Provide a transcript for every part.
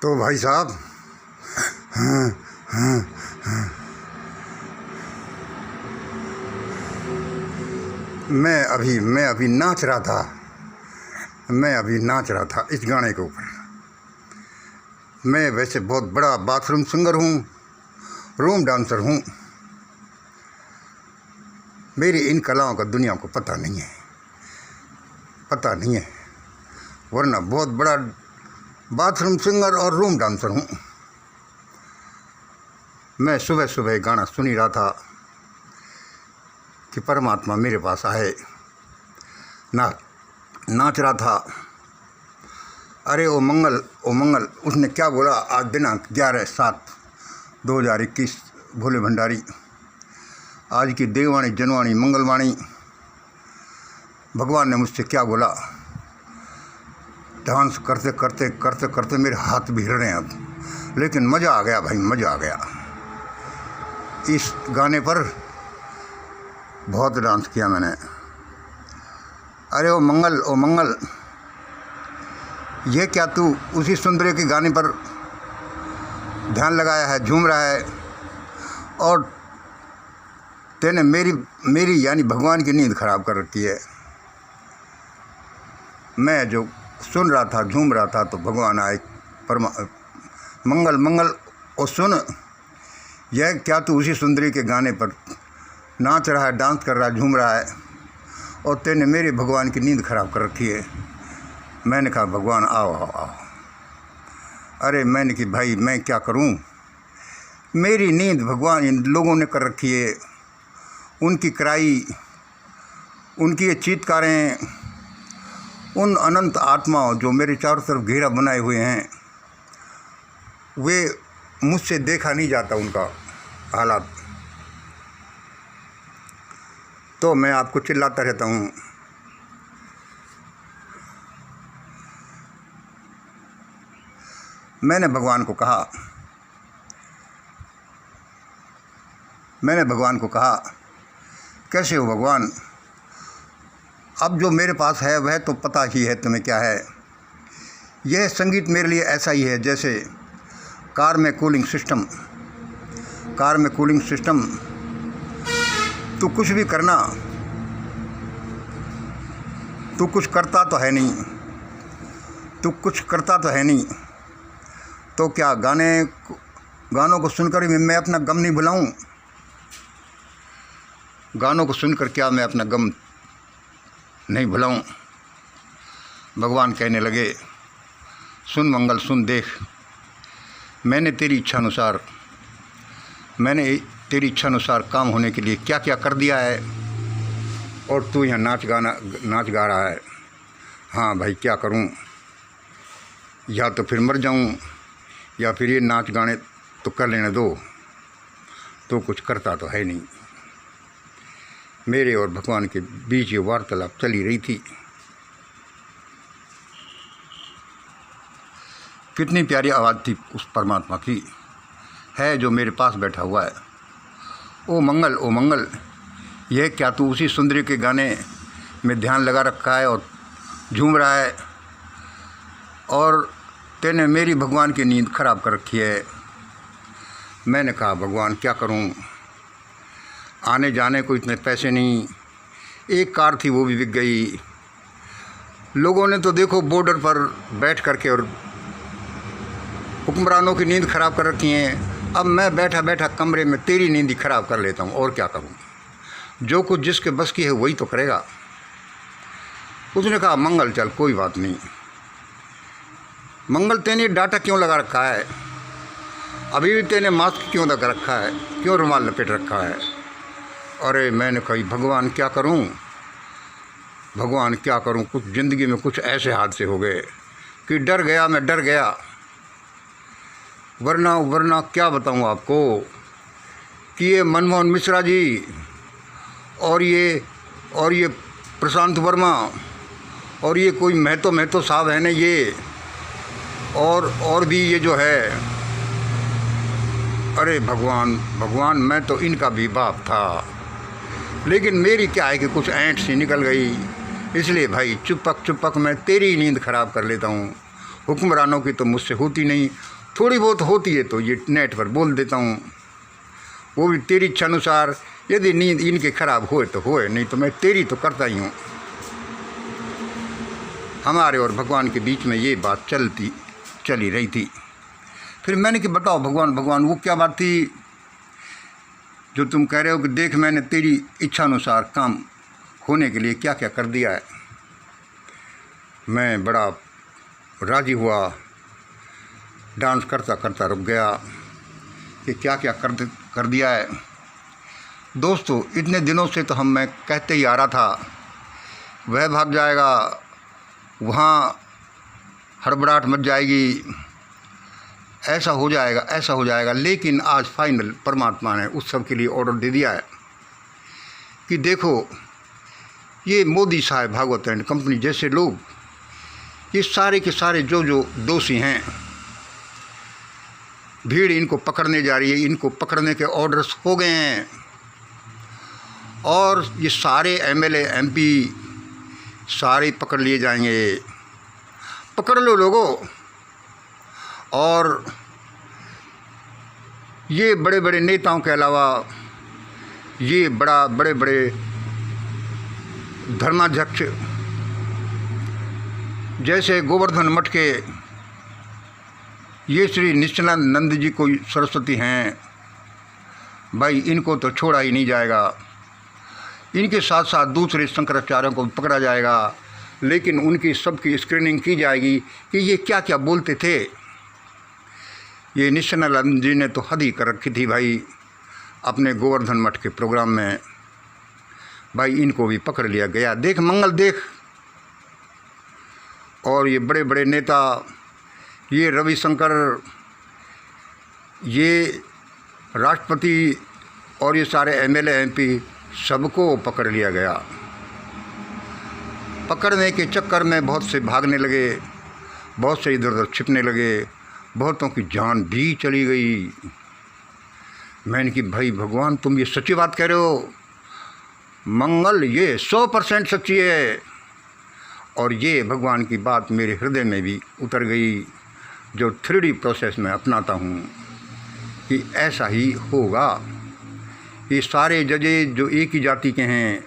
तो भाई साहब, मैं अभी नाच रहा था। मैं अभी नाच रहा था इस गाने के ऊपर। मैं वैसे बहुत बड़ा बाथरूम सिंगर हूँ, रूम डांसर हूँ। मेरी इन कलाओं का दुनिया को पता नहीं है, वरना बहुत बड़ा बाथरूम सिंगर और रूम डांसर हूँ। मैं सुबह सुबह गाना सुन ही रहा था कि परमात्मा मेरे पास आए, नाच रहा था। अरे ओ मंगल, उसने क्या बोला? आज दिनांक 11/7/2021, भोले भंडारी। आज की देववाणी जनवाणी मंगलवाणी। भगवान ने मुझसे क्या बोला? डांस करते करते मेरे हाथ भी हिल रहे हैं अब, लेकिन मज़ा आ गया भाई, मज़ा आ गया। इस गाने पर बहुत डांस किया मैंने। अरे ओ मंगल, ये क्या तू उसी सुंदरी के गाने पर ध्यान लगाया है, झूम रहा है, और तेने मेरी यानी भगवान की नींद खराब कर रखी है। मैं जो सुन रहा था, झूम रहा था, तो भगवान आए, मंगल और सुन, यह क्या तू उसी सुंदरी के गाने पर नाच रहा है, डांस कर रहा है, झूम रहा है, और तेने मेरे भगवान की नींद खराब कर रखी है। मैंने कहा भगवान आओ। अरे मैंने कि भाई मैं क्या करूं? मेरी नींद भगवान इन लोगों ने कर रखी है। उनकी कराई, उनकी ये चीत्कारें, उन अनंत आत्माओं जो मेरे चारों तरफ घेरा बनाए हुए हैं, वे मुझसे देखा नहीं जाता उनका हालात। तो मैं आपको चिल्लाता रहता हूँ। मैंने भगवान को कहा कैसे हो भगवान? अब जो मेरे पास है वह तो पता ही है तुम्हें क्या है। यह संगीत मेरे लिए ऐसा ही है जैसे कार में कूलिंग सिस्टम। तू कुछ भी करना, तू कुछ करता तो है नहीं, तो क्या गानों को सुनकर मैं अपना गम नहीं भुलाऊं? गानों को सुनकर क्या मैं अपना गम नहीं भुलाऊं? भगवान कहने लगे, सुन मंगल, सुन, देख, मैंने तेरी इच्छा अनुसार काम होने के लिए क्या क्या कर दिया है, और तू यहाँ नाच गा रहा है। हाँ भाई, क्या करूं? या तो फिर मर जाऊं, या फिर ये नाच गाने तो कर लेने दो। तो कुछ करता तो है नहीं। मेरे और भगवान के बीच ये वार्तालाप चली रही थी। कितनी प्यारी आवाज़ थी उस परमात्मा की, है जो मेरे पास बैठा हुआ है। ओ मंगल, यह क्या तू उसी सुंदरी के गाने में ध्यान लगा रखा है और झूम रहा है, और तेने मेरी भगवान की नींद खराब कर रखी है। मैंने कहा भगवान क्या करूं? आने जाने को इतने पैसे नहीं। एक कार थी वो भी बिक गई। लोगों ने तो देखो बॉर्डर पर बैठ करके और हुक्मरानों की नींद खराब कर रखी है। अब मैं बैठा कमरे में तेरी नींद ही खराब कर लेता हूँ, और क्या करूँ? जो कुछ जिसके बस की है वही तो करेगा। उसने कहा मंगल चल, कोई बात नहीं। मंगल, तेने डाटा क्यों लगा रखा है? अभी भी तेने मास्क क्यों लगा रखा है? क्यों रुमाल लपेट रखा है? अरे मैंने कही भगवान क्या करूं? कुछ ज़िंदगी में कुछ ऐसे हादसे हो गए कि मैं डर गया। वरना क्या बताऊं आपको कि ये मनमोहन मिश्रा जी और ये प्रशांत वर्मा और ये कोई महतो साहब है ना, ये और भी ये जो है, अरे भगवान, मैं तो इनका भी बाप था। लेकिन मेरी क्या है कि कुछ ऐंठ सी निकल गई, इसलिए भाई चुपक मैं तेरी नींद खराब कर लेता हूँ, हुक्मरानों की तो मुझसे होती नहीं, थोड़ी बहुत होती है तो ये नेट पर बोल देता हूँ, वो भी तेरी इच्छा अनुसार। यदि नींद इनके खराब होए तो होए, नहीं तो मैं तेरी तो करता ही हूँ। हमारे और भगवान के बीच में ये बात चली रही थी। फिर मैंने कि बताओ भगवान भगवान वो क्या बात थी जो तुम कह रहे हो कि देख मैंने तेरी इच्छा अनुसार काम होने के लिए क्या क्या कर दिया है। मैं बड़ा राज़ी हुआ, डांस करता करता रुक गया कि क्या क्या कर दिया है। दोस्तों इतने दिनों से तो मैं कहते ही आ रहा था वह भाग जाएगा, वहाँ हड़बड़ाहट मच जाएगी, ऐसा हो जाएगा, लेकिन आज फाइनल परमात्मा ने उस सब के लिए ऑर्डर दे दिया है कि देखो ये मोदी साहब, भागवत एंड कंपनी जैसे लोग, ये सारे के सारे जो दोषी हैं, भीड़ इनको पकड़ने जा रही है, इनको पकड़ने के ऑर्डर्स हो गए हैं और ये सारे एमएलए एमपी सारे पकड़ लिए जाएंगे। पकड़ लो लोगों। और ये बड़े बड़े नेताओं के अलावा ये बड़े बड़े धर्माध्यक्ष जैसे गोवर्धन मठ के ये श्री निश्चलानंद जी कोई सरस्वती हैं, भाई इनको तो छोड़ा ही नहीं जाएगा। इनके साथ साथ दूसरे शंकराचार्यों को पकड़ा जाएगा, लेकिन उनकी सबकी स्क्रीनिंग की जाएगी कि ये क्या क्या बोलते थे। ये निश्चलानंद जी ने तो हद ही कर रखी थी भाई अपने गोवर्धन मठ के प्रोग्राम में। भाई इनको भी पकड़ लिया गया, देख मंगल देख। और ये बड़े बड़े नेता, ये रविशंकर, ये राष्ट्रपति और ये सारे एमएलए एमपी सबको पकड़ लिया गया। पकड़ने के चक्कर में बहुत से भागने लगे, बहुत से इधर उधर छिपने लगे, बहुतों की जान भी चली गई। मैंने कि भाई भगवान तुम ये सच्ची बात कह रहे हो, मंगल ये 100% सच्ची है। और ये भगवान की बात मेरे हृदय में भी उतर गई, जो 3D प्रोसेस में अपनाता हूँ कि ऐसा ही होगा। ये सारे जजेज जो एक ही जाति के हैं,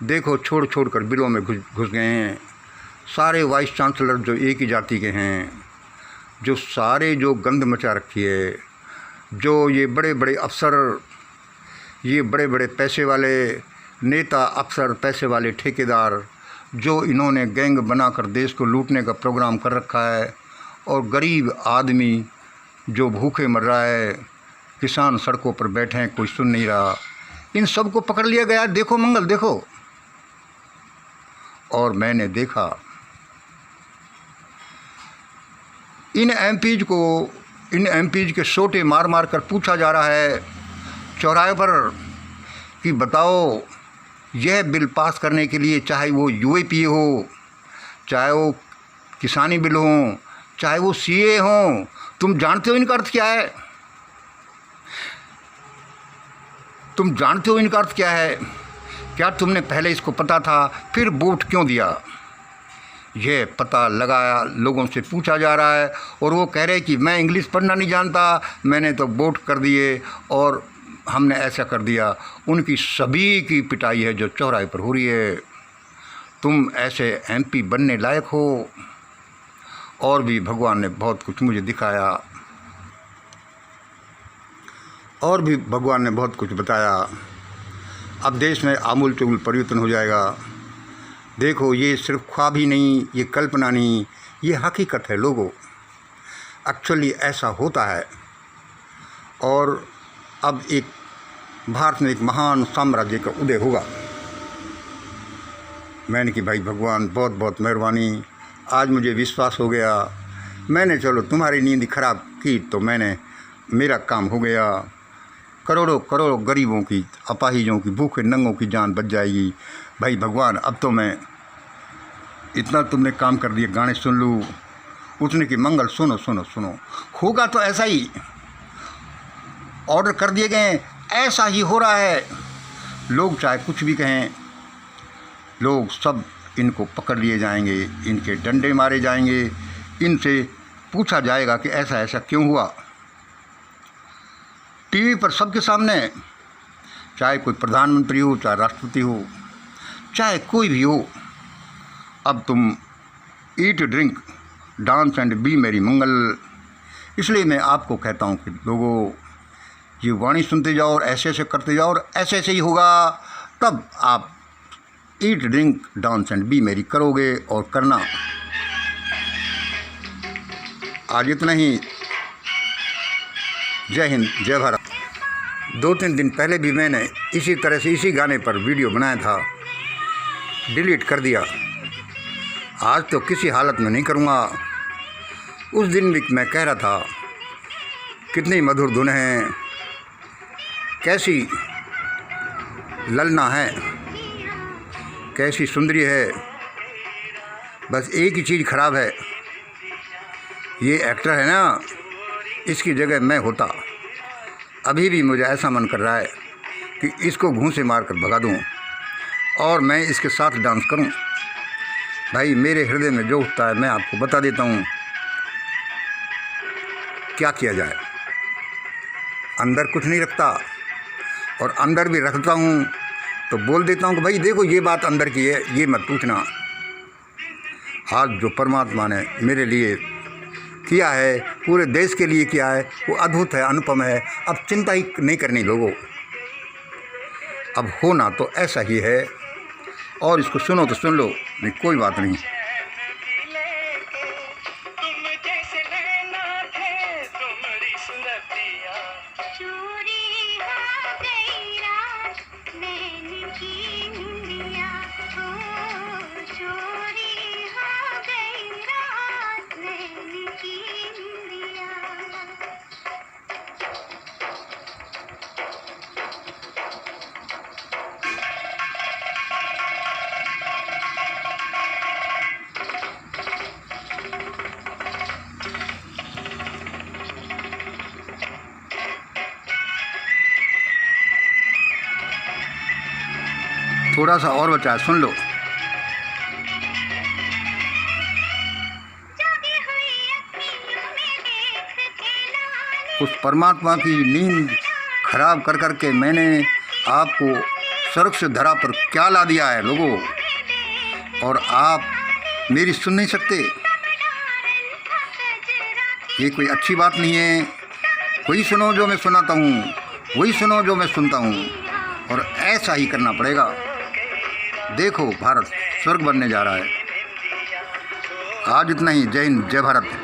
देखो छोड़ छोड़ कर बिलों में घुस गए हैं। सारे वाइस चांसलर जो एक ही जाति के हैं, जो सारे जो गंद मचा रखी है, जो ये बड़े बड़े अफसर, ये बड़े बड़े पैसे वाले नेता अफसर, पैसे वाले ठेकेदार, जो इन्होंने गैंग बनाकर देश को लूटने का प्रोग्राम कर रखा है, और गरीब आदमी जो भूखे मर रहा है, किसान सड़कों पर बैठे हैं, कोई सुन नहीं रहा, इन सब को पकड़ लिया गया। देखो मंगल देखो। और मैंने देखा इन एमपीज के सोटे मार मार कर पूछा जा रहा है चौराहे पर कि बताओ यह बिल पास करने के लिए, चाहे वो यूएपीए हो, चाहे वो किसानी बिल हो, चाहे वो सीए हो, तुम जानते हो इनका अर्थ क्या है? तुम जानते हो इनका अर्थ क्या है? क्या तुमने पहले इसको पता था? फिर वोट क्यों दिया? यह पता लगाया, लोगों से पूछा जा रहा है, और वो कह रहे कि मैं इंग्लिश पढ़ना नहीं जानता, मैंने तो वोट कर दिए और हमने ऐसा कर दिया। उनकी सभी की पिटाई है जो चौराहे पर हो रही है। तुम ऐसे एमपी बनने लायक हो। और भी भगवान ने बहुत कुछ मुझे दिखाया, और भी भगवान ने बहुत कुछ बताया। अब देश में आमूल चूल परिवर्तन हो जाएगा। देखो ये सिर्फ ख्वाब ही नहीं, ये कल्पना नहीं, ये हकीकत है लोगों। एक्चुअली ऐसा होता है। और अब एक भारत में एक महान साम्राज्य का उदय होगा। मैंने कि भाई भगवान बहुत बहुत मेहरबानी, आज मुझे विश्वास हो गया। मैंने चलो तुम्हारी नींद खराब की तो मेरा काम हो गया। करोड़ों करोड़ों गरीबों की, अपाहिजों की, भूखे नंगों की जान बच जाएगी। भाई भगवान अब तो मैं इतना तुमने काम कर दिया, गाने सुन लूँ। उसने कि मंगल सुनो सुनो सुनो, होगा तो ऐसा ही, ऑर्डर कर दिए गए, ऐसा ही हो रहा है। लोग चाहे कुछ भी कहें, लोग सब इनको पकड़ लिए जाएंगे, इनके डंडे मारे जाएंगे, इनसे पूछा जाएगा कि ऐसा ऐसा क्यों हुआ। टीवी पर सबके सामने, चाहे कोई प्रधानमंत्री हो, चाहे राष्ट्रपति हो, चाहे कोई भी हो, अब तुम eat drink dance and be merry मंगल। इसलिए मैं आपको कहता हूँ कि लोगों, ये वाणी सुनते जाओ और ऐसे ऐसे करते जाओ और ऐसे ऐसे ही होगा, तब आप eat drink dance and be merry करोगे। और करना। आज इतना ही। जय हिंद, जय भारत। 2-3 दिन पहले भी मैंने इसी तरह से इसी गाने पर वीडियो बनाया था, डिलीट कर दिया। आज तो किसी हालत में नहीं करूँगा। उस दिन भी मैं कह रहा था कितनी मधुर धुन है, कैसी ललना है, कैसी सुंदरी है। बस एक ही चीज़ ख़राब है, ये एक्टर है ना, इसकी जगह मैं होता। अभी भी मुझे ऐसा मन कर रहा है कि इसको घूंसे मार कर भगा दूँ और मैं इसके साथ डांस करूँ। भाई मेरे हृदय में जो उठता है मैं आपको बता देता हूँ। क्या किया जाए, अंदर कुछ नहीं रखता और अंदर भी रखता हूँ तो बोल देता हूँ कि भाई देखो ये बात अंदर की है, ये मत पूछना। आज जो परमात्मा ने मेरे लिए किया है, पूरे देश के लिए किया है, वो अद्भुत है, अनुपम है। अब चिंता ही नहीं करनी लोगों, अब होना तो ऐसा ही है। और इसको सुनो तो सुन लो, नहीं कोई बात नहीं। थोड़ा सा और बचा है, सुन लो। उस परमात्मा की नींद खराब कर कर के मैंने आपको स्वर्ग से धरा पर क्या ला दिया है लोगों, और आप मेरी सुन नहीं सकते। ये कोई अच्छी बात नहीं है। वही सुनो जो मैं सुनाता हूँ, वही सुनो जो मैं सुनता हूँ, और ऐसा ही करना पड़ेगा। देखो भारत स्वर्ग बनने जा रहा है। आज इतना ही। जय हिंद, जय भारत।